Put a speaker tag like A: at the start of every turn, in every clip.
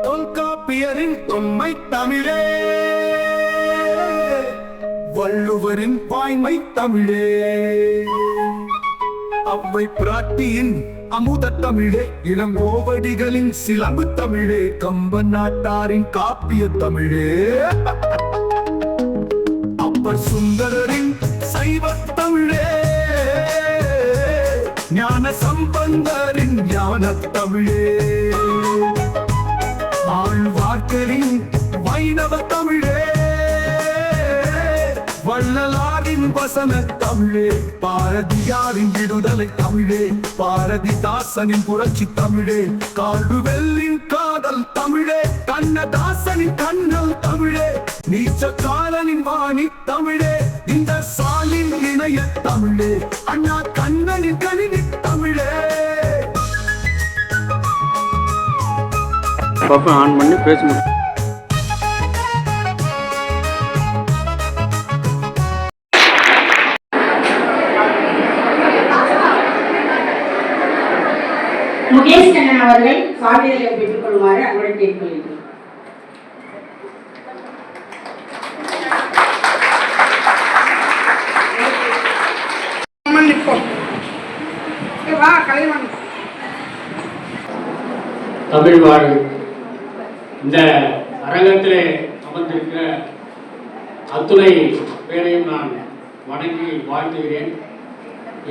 A: தொல்காப்பியரின் தொன்மை தமிழே, வள்ளுவரின் பாய்மை தமிழே, அவ்வை பிராட்டியின் அமுத தமிழே, இளங்கோவடிகளின் சிலம்பு தமிழே, கம்ப நாட்டாரின் காப்பிய தமிழே, அப்பர் சுந்தரரின் சைவ தமிழே, ஞான சம்பந்தரின் ஞான தமிழே, ஆழ்வார்க்கரின் வைணவ தமிழே, வள்ளலாரின் வசன தமிழே, பாரதியாரின் விடுதலை தமிழே, பாரதிதாசனின் புரட்சி தமிழே, கால்டுவெல்லின் காதல் தமிழே, கண்ணதாசனின் கண்ணல் தமிழே, நீச்சக்காரனின் வாணி தமிழே, இந்த சாலின் இணைய தமிழே, அண்ணா கண்ணனின் கணினி தமிழே.
B: ஆன் பண்ணி பேசணும்.
C: முகேஷ் கண்ணன் அவர்கள் சான்றிதழை பெற்றுக் கொள்ளுமாறு அன்புடன் கேட்டுக்கொள்கிறேன்.
B: தமிழ் வாழ்வு இந்த அரங்கத்திலே அமர்ந்திருக்கிற அத்துணை பேரையும் நான் வணங்கி வாழ்த்துகிறேன்.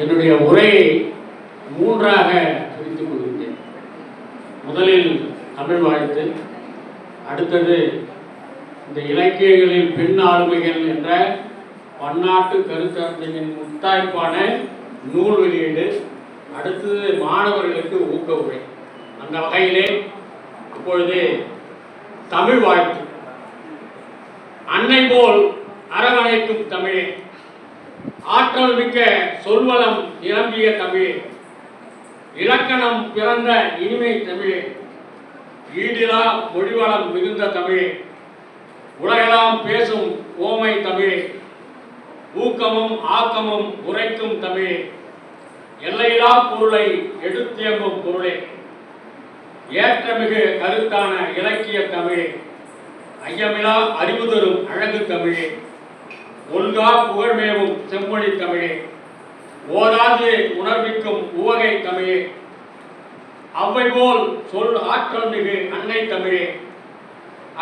B: என்னுடைய உரையை மூன்றாக பிரித்துக் கொள்கிறேன். முதலில் தமிழ் வாழ்த்து, அடுத்தது இந்த இலக்கியங்களில் பெண் ஆளுமைகள் என்ற பன்னாட்டு கருத்தரங்கின் முத்தாய்ப்பான நூல் வெளியீடு, அடுத்தது மாணவர்களுக்கு ஊக்க உரை. அந்த வகையிலே இப்பொழுது தமிழ் வாழ்த்து. அன்னை போல் அரவணைக்கும் தமிழே, ஆற்றல் மிக்க சொல்வளம் நிரம்பிய தமிழே, இலக்கணம் பிறந்த இனிமை தமிழே, ஈடிலா மொழிவளம் மிகுந்த தமிழே, உலகெல்லாம் பேசும் ஓமை தமிழே, ஊக்கமும் ஆக்கமும் உரைக்கும் தமிழே, எல்லையிலா பொருளை எடுத்தியம்பும் பொருளே, ஏற்றமிகு கருத்தான இலக்கிய தமிழே, ஐயமிலா அறிவு தரும் அழகு தமிழே, ஒல்கா புகழ்மேவும் செம்மொழி தமிழே, ஓராது உணர்விக்கும் உவகை தமிழே, அவ்வை போல் சொல் ஆற்றல் மிகு அன்னை தமிழே,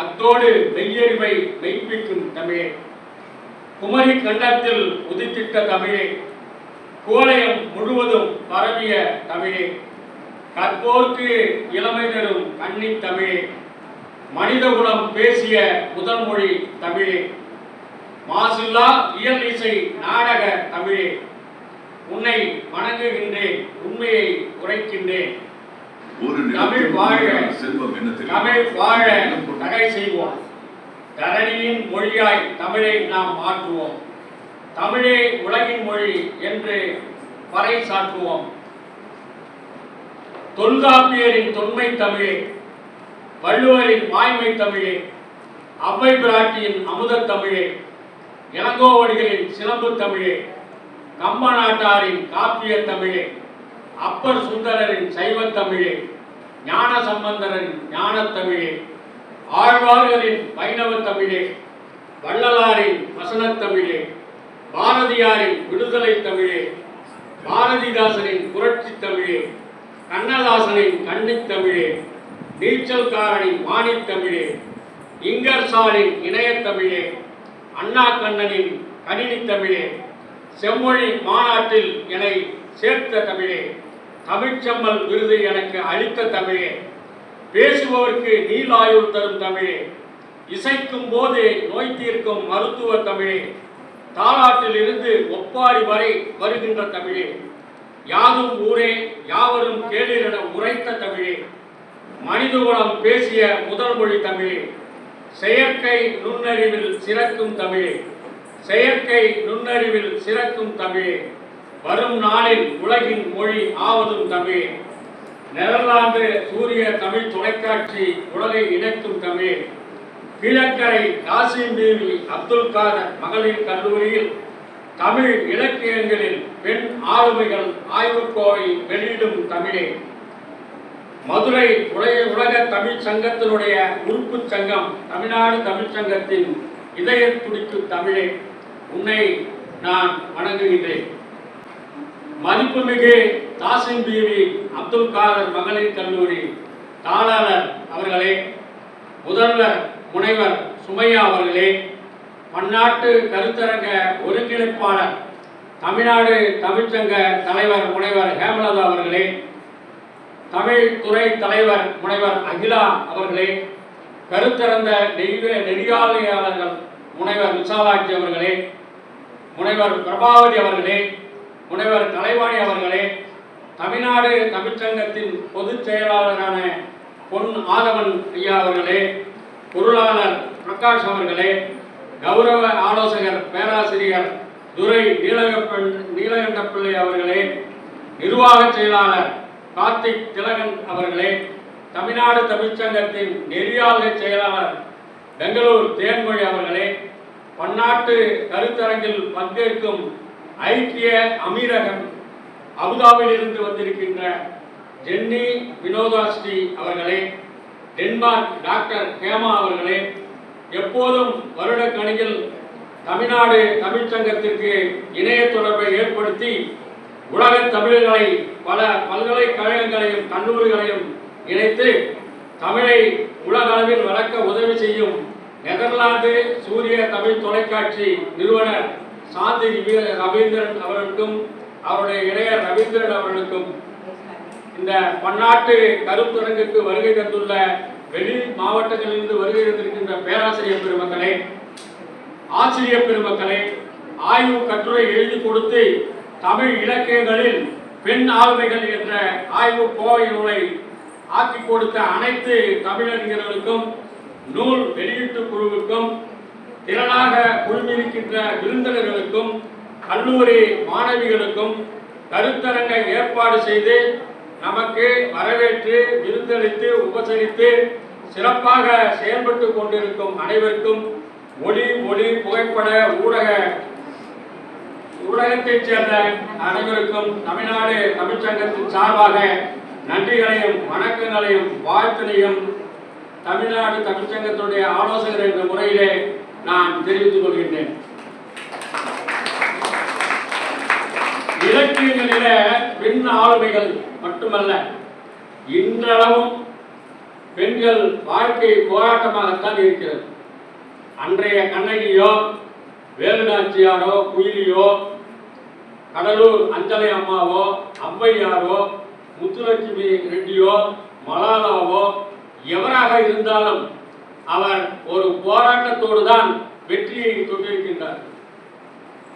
B: அத்தோடு மெய்யறிவை மெய்ப்பிக்கும் தமிழே, குமரி கண்டத்தில் உதித்திட்ட தமிழே, கோலயம் முழுவதும் பரவிய தமிழே, கற்போர்க்கு இளமை தரும் கன்னி தமிழே, மனிதகுலம் பேசிய முதல் மொழி தமிழே, மாசில்லா இயல் இசை நாடக தமிழே, உன்னை வணங்குகின்றேன், உண்மையை உரைக்கின்றேன். தமிழ் வாழ தமிழ் வாழ தகை செய்வோம், தரணியின் மொழியாய் தமிழை நாம் மாற்றுவோம், தமிழே உலகின் மொழி என்று பறை சாற்றுவோம். தொல்காப்பியரின் தொன்மை தமிழே, வள்ளுவரின் வாய்மை தமிழே, அவ்வை பிராட்டியின் அமுத தமிழே, இளங்கோவடிகளின் சிலம்பு தமிழே, கம்ப நாட்டாரின் காப்பிய தமிழே, அப்பர் சுந்தரரின் சைவ தமிழே, ஞான சம்பந்தரின் ஞான தமிழே, ஆழ்வார்களின் வைணவ தமிழே, வள்ளலாரின் வசன தமிழே, பாரதியாரின் விடுதலை தமிழே, பாரதிதாசனின் புரட்சி தமிழே, கண்ணதாசனின் கன்னித் தமிழே, நீச்சல்காரனின் வாணித் தமிழே, இங்கர்சாலின் இணையத் தமிழே, அண்ணா கண்ணனின் கணினி தமிழே, செம்மொழி மாநாட்டில் என்னை சேர்த்த தமிழே, தமிழ்ச்செம்மல் விருது எனக்கு அளித்த தமிழே, பேசுபவருக்கு நீலாயுள் தரும் தமிழே, இசைக்கும் போது நோய் தீர்க்கும் மருத்துவ தமிழே, தாலாட்டில் இருந்து ஒப்பாரி வரை வருகின்ற தமிழே, யாதும் ஊரே யாவரும் கேளிரென உரைத்த தமிழே, மனிதகுலம் பேசிய முதல் மொழி தமிழே, செயற்கை நுண்ணறிவில் சிறக்கும் தமிழே, செயற்கை நுண்ணறிவில் சிறக்கும் தமிழே, வரும் நாளில் உலகின் மொழி ஆவதும் தமிழே, நெதர்லாந்து சூரிய தமிழ் தொலைக்காட்சி உலகை இணைக்கும் தமிழே, கீழக்கரை காசிம் பீவி அப்துல் காதர் மகளிர் கல்லூரியில் தமிழ் இலக்கியங்களில் பெண் ஆளுமைகள் ஆய்வுக்கோவை வெளியிடும் தமிழே, மதுரை உலக தமிழ் சங்கத்தினுடைய உறுப்பு சங்கம் தமிழ்நாடு தமிழ் சங்கத்தின் இதய துடிப்பு தமிழே, உன்னை நான் வணங்குகின்றேன். மதிப்புமிகு தாசிம் பீவி அப்துல் காதர் மகளிர் கல்லூரி தாளாளர் அவர்களே, முதல்வர் முனைவர் சுமையா அவர்களே, பன்னாட்டு கருத்தரங்க ஒருங்கிணைப்பாளர் தமிழ்நாடு தமிழ்ச்சங்க தலைவர் முனைவர் ஹேமலதா அவர்களே, தமிழ் துறை தலைவர் முனைவர் அகிலா அவர்களே, கருத்தரங்க நெறியாளர்கள் முனைவர் விசாலாட்சி அவர்களே, முனைவர் பிரபாவதி அவர்களே, முனைவர் கலைவாணி அவர்களே, தமிழ்நாடு தமிழ்ச்சங்கத்தின் பொதுச் செயலாளரான பொன் ஆதவன் ஐயா அவர்களே, பொருளாளர் பிரகாஷ் அவர்களே, கௌரவ ஆலோசகர் பேராசிரியர் துரை நீலகண்டப்பிள்ளை அவர்களே, நிர்வாக செயலாளர் கார்த்திக் திலகன் அவர்களே, தமிழ்நாடு தமிழ்ச்சங்கத்தின் நெறியாளர் செயலாளர் பெங்களூர் தேன்மொழி அவர்களே, பன்னாட்டு கருத்தரங்கில் பங்கேற்கும் ஐக்கிய அமீரகம் அபுதாபியில் இருந்து வந்திருக்கின்ற ஜென்னி வினோதாஸ்ரீ அவர்களே, டென்மார்க் டாக்டர் ஹேமா அவர்களே, எப்போதும் வருடக்கணியில் தமிழ்நாடு தமிழ்ச்சங்கத்திற்கு இணைய தொடர்பை ஏற்படுத்தி உலக தமிழர்களை பல பல்கலைக்கழகங்களையும் கல்லூரிகளையும் இணைத்து தமிழை உலக அளவில் வளர்க்க உதவி செய்யும் நெதர்லாந்து சூரிய தமிழ் தொலைக்காட்சி நிறுவனர் சாந்தி ரவீந்திரன் அவர்களுக்கும் அவருடைய இளையர் ரவீந்திரன் அவர்களுக்கும் இந்த பன்னாட்டு கருத்தரங்குக்கு வருகை தந்துள்ள வெளி மாவட்டங்களிலிருந்து வருகை தந்திருக்கின்ற பேராசிரியர் பெருமக்களே, ஆசிரியர் பெருமக்களே, ஆய்வு கட்டுரை எழுதி கொடுத்து தமிழ் இலக்கியங்களில் பெண் ஆளுமைகள் என்ற ஆய்வு கோவை நூலை ஆக்கி கொடுத்த அனைத்து தமிழறிஞர்களுக்கும், நூல் வெளியீட்டு குழுவுக்கும், திரளாக குழுமியிருக்கின்ற விருந்தினர்களுக்கும், கல்லூரி மாணவிகளுக்கும் கருத்தரங்கை ஏற்பாடு செய்து நமக்கு வரவேற்று விருந்தளித்து உபசரித்து சிறப்பாக செயல்பட்டு கொண்டிருக்கும் அனைவருக்கும் ஒளி புகைப்பட ஊடகத்தைச் சேர்ந்த அனைவருக்கும் தமிழ்நாடு தமிழ்ச்சங்கத்தின் சார்பாக நன்றிகளையும் வணக்கங்களையும் வாழ்த்தினையும் தமிழ்நாடு தமிழ்ச்சங்கத்துடைய ஆலோசகர் என்ற முறையிலே நான் தெரிவித்துக் கொள்கின்றேன். இலக்கியங்களில பெண் ஆளுமைகள் மட்டுமல்ல, இன்றளவும் பெண்கள் வாழ்க்கை போராட்டமாகத்தான் இருக்கிறது. அன்றைய கண்ணகியோ, வேலுநாச்சியாரோ, குயிலியோ, கடலூர் அஞ்சலை அம்மாவோ, ஔவையாரோ, முத்துலட்சுமி ரெட்டியோ, மலாலாவோ எவராக இருந்தாலும் அவர் ஒரு போராட்டத்தோடு தான் வெற்றியை தொட்டிருக்கின்றார்.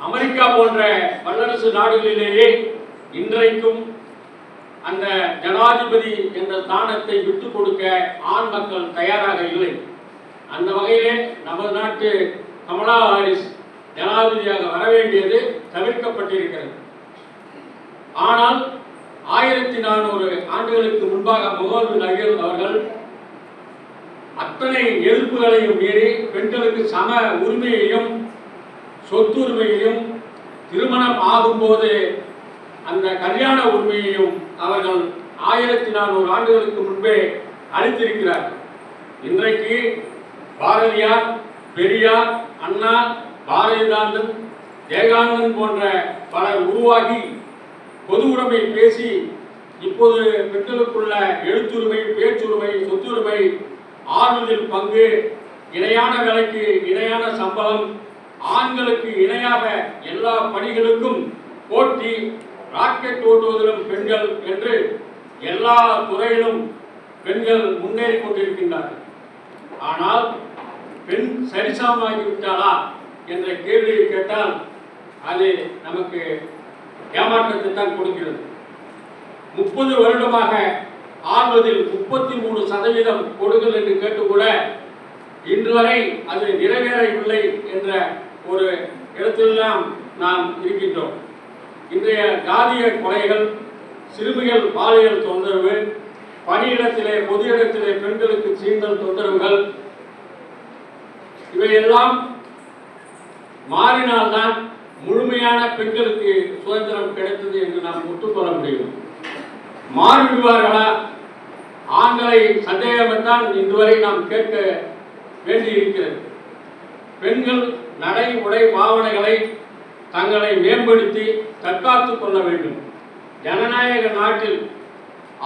B: அமெரிக்கா போன்ற வல்லரசு நாடுகளிலேயே இன்றைக்கும் அந்த ஜனாதிபதி என்ற ஸ்தானத்தை விட்டுக் கொடுக்க ஆண் மக்கள் தயாராக இல்லை. அந்த வகையிலே நமது நாட்டு கமலா ஹாரிஸ் ஜனாதிபதியாக வர வேண்டியது தவிர்க்கப்பட்டிருக்கிறது. ஆனால் 1400 ஆண்டுகளுக்கு முன்பாக முகமது நபி அவர்கள் அத்தனை எதிர்ப்புகளையும் மீறி பெண்களுக்கு சம உரிமையையும் சொத்துரிமையையும் திருமணம் ஆகும்போது அந்த கல்யாண உரிமையையும் அவர்கள் 1400 ஆண்டுகளுக்கு முன்பே அளித்திருக்கிறார்கள். இன்றைக்கு பாரதியார், பெரியார், அண்ணா, பாரதிதாசன், ஜெயகாந்தன் போன்ற பலர் உருவாகி பொது உடைமை பேசி இப்போது பெண்களுக்குள்ள எழுத்துரிமை, பேச்சுரிமை, சொத்துரிமை, ஆறுதல் பங்கு, இணையான வேலைக்கு இணையான சம்பளம், ஆண்களுக்கு இணையாக எல்லா பணிகளுக்கும் போட்டி, ராக்கெட் ஓட்டுவதிலும் பெண்கள் என்று எல்லா துறையிலும் பெண்கள் முன்னேறி கொண்டிருக்கின்றார்கள். ஆனால் பெண் சரிசமமாகிவிட்டாளா என்ற கேள்வியை கேட்டால் அது நமக்கு ஏமாற்றத்தை தான் கொடுக்கிறது. 30 வருடமாக ஆள்வதில் 33% கொடுங்கள் என்று கேட்டு கூட இன்று வரை அது நிறைவேறவில்லை என்ற ஒரு இடத்திலெல்லாம் நாம் இருக்கின்றோம். இன்றைய ஜாதிய கொலைகள், சிறுமிகள் பாலியல் தொந்தரவு, பணியிடத்திலே பொது இடத்திலே பெண்களுக்கு சீண்டல் தொந்தரவுகள், இவையெல்லாம் மாறினால்தான் முழுமையான பெண்களுக்கு சுதந்திரம் கிடைத்தது என்று நாம் ஒத்துக்கொள்ள முடியும். மாறிவிடுவார்களா ஆண்களை சந்தேகம்தான் இதுவரை நாம் கேட்க வேண்டி இருக்கிறது. பெண்கள் நடை உடை பாவனைகளை தங்களை மேம்படுத்தி தற்காத்துக் கொள்ள வேண்டும். ஜனநாயக நாட்டில்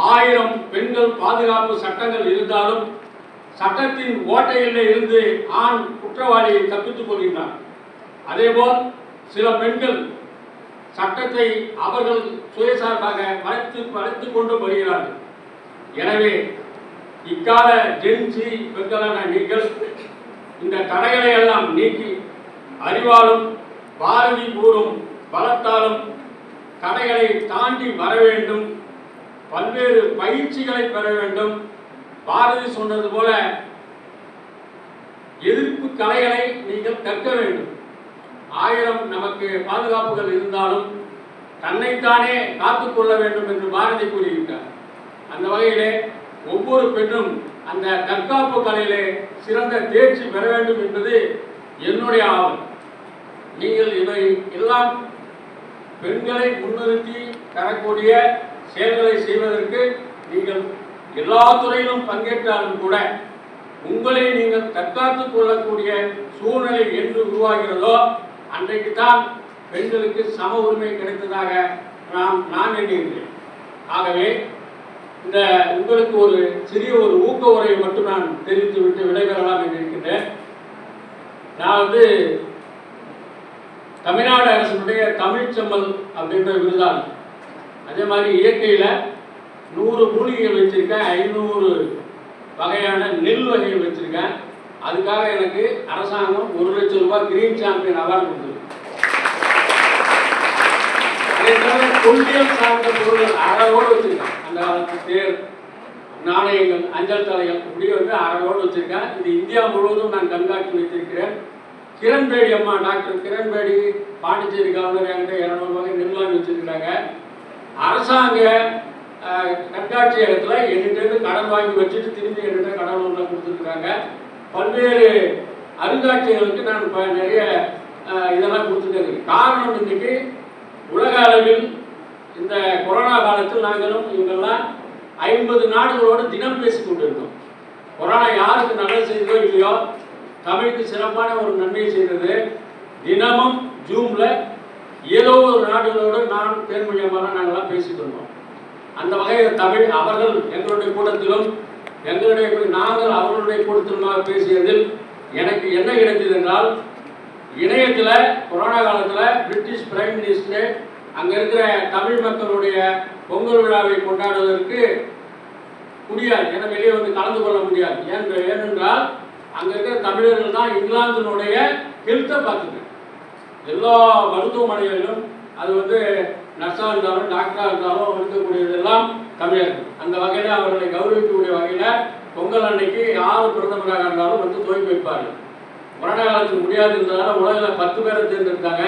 B: 1000 பெண்கள் பாதுகாப்பு சட்டங்கள் இருந்தாலும் சட்டத்தின் ஓட்டையில் இருந்து ஆண் குற்றவாளியை தப்பித்துக் கொள்கின்றார். அதேபோல் சில பெண்கள் சட்டத்தை அவர்கள் சுயசார்பாக வளர்த்து கொண்டு வருகிறார்கள். எனவே இக்கால ஜென்சி பெண்களான நீங்கள் இந்த தடைகளை எல்லாம் நீக்கி அறிவாலும் பாரதி கூறும் பலத்தாலும் தடைகளை தாண்டி வர வேண்டும். பல்வேறு பயிற்சிகளை பெற வேண்டும். பாரதி சொன்னது போல எதிர்ப்பு கலைகளை நீங்கள் கற்க வேண்டும். 1000 நமக்கு பாதுகாப்புகள் இருந்தாலும் தன்னைத்தானே காத்துக்கொள்ள வேண்டும் என்று பாரதி கூறியிருக்கிறார். அந்த வகையிலே ஒவ்வொரு பெண்ணும் அந்த தற்காப்பு கலையிலே சிறந்த தேர்ச்சி பெற வேண்டும் என்பது என்னுடைய ஆவல். நீங்கள் இவை எல்லாம் பெண்களை முன்னிறுத்தி தரக்கூடிய செயல்களை செய்வதற்கு நீங்கள் எல்லா துறையிலும் பங்கேற்றாலும் கூட உங்களை நீங்கள் தற்காத்துக் கொள்ளக்கூடிய சூழ்நிலை என்று உருவாகிறதோ அன்றைக்கு தான் பெண்களுக்கு சம உரிமை கிடைத்ததாக நான் எண்ணுகிறேன். ஆகவே இந்த உங்களுக்கு ஒரு சிறிய ஒரு ஊக்க உரையை மட்டும் நான் தெரிவித்துவிட்டு விடைபெறலாம் என்று இருக்கின்றேன். நான் தமிழ்நாடு அரசினுடைய தமிழ் செம்மல் அப்படின்ற விருதாள். அதே மாதிரி இயற்கையில் 100 மூலிகைகள் வச்சிருக்கேன், 500 வகையான நெல் வகைகள் வச்சிருக்கேன். அதுக்காக எனக்கு அரசாங்கம் 1 லட்சம் ரூபாய் கிரீன் சாம்பியன் அவார்டு கொடுத்தது. அதே தவிர தொல்லியல் சார்ந்த பொருள் அறவோடு வச்சிருக்கேன். அந்த காலத்து தேர், நாணயங்கள், அஞ்சல் தலைகள் இப்படி அறவோடு வச்சிருக்கேன். இது இந்தியா முழுவதும் நான் கண்காட்சி வைத்திருக்கிறேன். கிரண்பேடி அம்மா, டாக்டர் கிரண்பேடி பாண்டிச்சேரி கவர்னர் என்கிட்ட 200 வகை நெல் வச்சிருக்கிறாங்க. அரசாங்க கண்காட்சியகத்தில் என்கிட்ட கடன் வாங்கி வச்சுட்டு திரும்பி என்கிட்ட கடவுள்ல கொடுத்துருக்காங்க. பல்வேறு அருங்காட்சியர்களுக்கு நான் நிறைய இதெல்லாம் கொடுத்துருக்கேன். காரணம் இன்னைக்கு உலக அளவில் இந்த கொரோனா காலத்தில் நாங்களும் இவங்கெல்லாம் 50 நாடுகளோடு தினம் பேசி கொண்டிருக்கோம். கொரோனா யாருக்கு நல்லது செய்ததோ இல்லையோ, தமிழுக்கு சிறப்பான ஒரு நன்மையை செய்தது. தினமும் ஜூமில் ஏதோ ஒரு நாடுகளோடு நான் தேர்மொழியமாக நாங்கள்லாம் பேசிக்கொண்டோம். அந்த வகையில் தமிழ் அவர்கள் எங்களுடைய கூட்டத்திலும் நாங்கள் அவர்களுடைய கூட்டத்திலுமாக பேசியதில் எனக்கு என்ன கிடைத்தது என்றால், இணையத்தில் கொரோனா காலத்தில் பிரிட்டிஷ் பிரைம் மினிஸ்டர் அங்கே இருக்கிற தமிழ் மக்களுடைய பொங்கல் விழாவை கொண்டாடுவதற்கு முடியாது, ஏன்னா வெளியே கலந்து கொள்ள முடியாது. ஏனென்றால் அங்கே இருக்கிற தமிழர்கள் தான் இங்கிலாந்தினுடைய ஹெல்த்தை பார்த்துட்டு எல்லா மருத்துவமனைகளிலும் அது நர்ஸாக இருந்தாலும் டாக்டராக இருந்தாலும் இருக்கக்கூடியதெல்லாம் தமிழர்கள். அந்த வகையில் அவர்களை கௌரவிக்கக்கூடிய வகையில் பொங்கல் அன்னைக்கு 6 பிரதமராக இருந்தாலும் துவக்கி வைப்பார்கள். கொரோனா காலத்துக்கு முடியாது இருந்ததால் உலகில் 10 பேரை தேர்ந்தெடுத்தாங்க.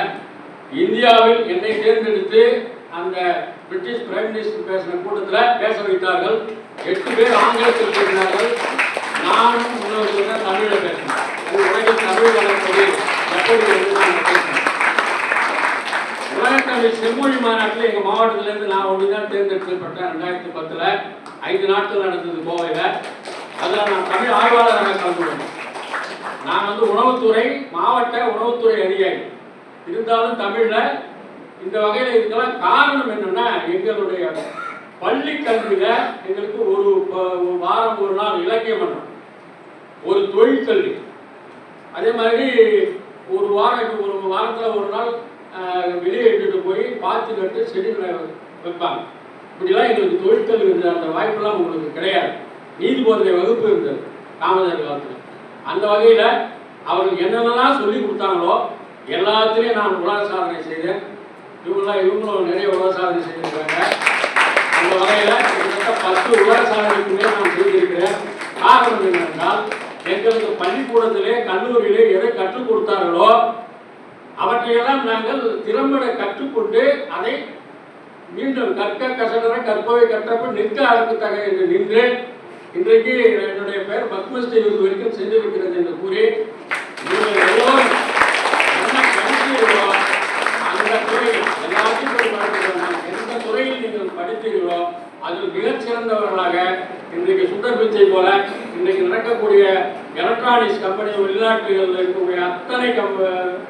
B: இந்தியாவில் என்னை தேர்ந்தெடுத்து அந்த பிரிட்டிஷ் பிரைம் மினிஸ்டர் பேசின கூட்டத்தில் பேச வைத்தார்கள். 8 பேர் ஆங்கிலத்தில் பேசினார்கள், நானும் இன்னொரு தமிழில் பேசினேன். உலகில் தமிழ் வளர்ப்பது எப்படி என்று நான் பேசினேன். உலகத்தமிழ் செம்மொழி மாநாட்டில் எங்கள் மாவட்டத்திலேருந்து நான் ஒன்று தான் தேர்ந்தெடுக்கப்பட்டேன். 2010 5 நாட்கள் நடந்தது கோவையில். அதில் நான் தமிழ் ஆய்வாளராக கலந்து கொண்டேன். நான் உணவுத்துறை மாவட்ட உணவுத்துறை அதிகாரி இருந்தாலும் தமிழில் இந்த வகையில் இருக்கலாம். காரணம் என்னன்னா, எங்களுடைய பள்ளி கல்வியில் எங்களுக்கு ஒரு வாரம் ஒரு நாள் இலக்கிய மன்றம், ஒரு தொழிற்கல்வி, அதே மாதிரி ஒரு வாரத்தில் ஒரு நாள் வெளியே இட்டுட்டு போய் பாத்தி கட்டு செடிகளை வைப்பாங்க. இப்படிலாம் எங்களுக்கு தொழிற்கல்வி இருந்தது. அந்த வாய்ப்பெல்லாம் உங்களுக்கு கிடையாது. நீதி போதனை வகுப்பு இருந்தது காமராஜர் காலத்தில். அந்த வகையில் அவர்கள் என்னென்னலாம் சொல்லி கொடுத்தாங்களோ எல்லாத்துலேயும் நான் உலக சாதனை செய்தேன். இவங்களும் நிறைய உலக சாதனை செய்திருக்காங்க. அந்த வகையில் கிட்டத்தட்ட 10 உலக சாதனைக்கு மேல் நான் செய்திருக்கிறேன். காரணம் என்னென்றால், எங்களுக்கு பள்ளிக்கூடத்திலே கல்லூரியிலே எதை கற்றுக் கொடுத்தார்களோ அவற்றையெல்லாம் நாங்கள் திறம்பட கற்றுக்கொண்டு அதை மீண்டும் கற்க கசடர கற்பவை கற்றப்ப நிற்க அறக்குத்தக என்று நின்று இன்றைக்கு என்னுடைய பெயர் பத்மஸ்ரீ விருது வரைக்கும் சென்றிருக்கிறது என்று கூறி, நீங்கள் எல்லோரும் என்ன படித்தீர்களோ அந்த துறையில் எல்லாத்தையும் எந்த துறையில் நீங்கள் படித்தீர்களோ அதில் மிகச்சிறந்தவர்களாக இன்றைக்கு எலக்ட்ரானிக்ஸ் கம்பெனி வெளிநாட்டுகளில் இருக்கக்கூடிய அத்தனை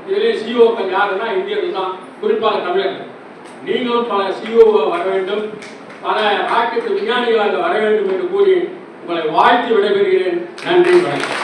B: இதிலே சிஓக்கள் யாருன்னா இந்தியர்கள் தான், குறிப்பாக தமிழர்கள். நீங்களும் பல சிஓ வர வேண்டும், பல ராக்கெட் விஞ்ஞானிகளாக வர வேண்டும் என்று கூறி உங்களை வாழ்த்தி விடைபெறுகிறேன். நன்றி, வணக்கம்.